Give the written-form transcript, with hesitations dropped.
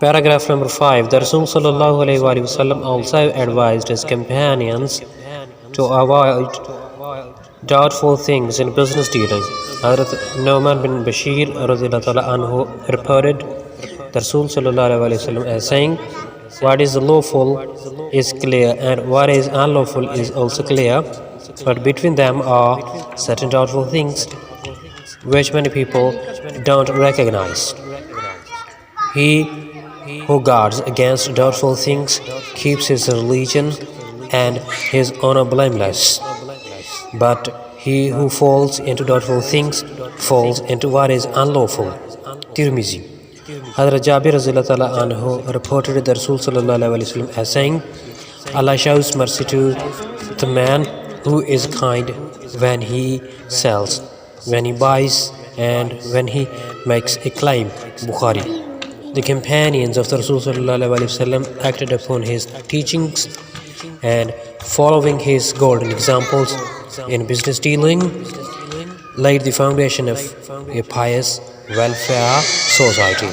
Paragraph number 5. The Rasul sallallahu alayhi wa sallam also advised his companions to avoid doubtful things in business dealing. Hazrat Nu'man bin Bashir radhiyallahu anhu reported the Rasul sallallahu alayhi wa sallam as saying, "What is lawful is clear and what is unlawful is also clear, but between them are certain doubtful things which many people don't recognize. He who guards against doubtful things keeps his religion and his honor blameless. But he who falls into doubtful things falls into what is unlawful." Tirmizi. Hazrat Jabir anhu reported the Rasul sallallahu alaihi wasallam as saying, "Allah shows mercy to the man who is kind when he sells, when he buys, and when he makes a claim." Bukhari. The companions of the Rasul sallallahu alaihi wasallam acted upon his teachings and following his golden examples in business dealing laid the foundation of a pious welfare society.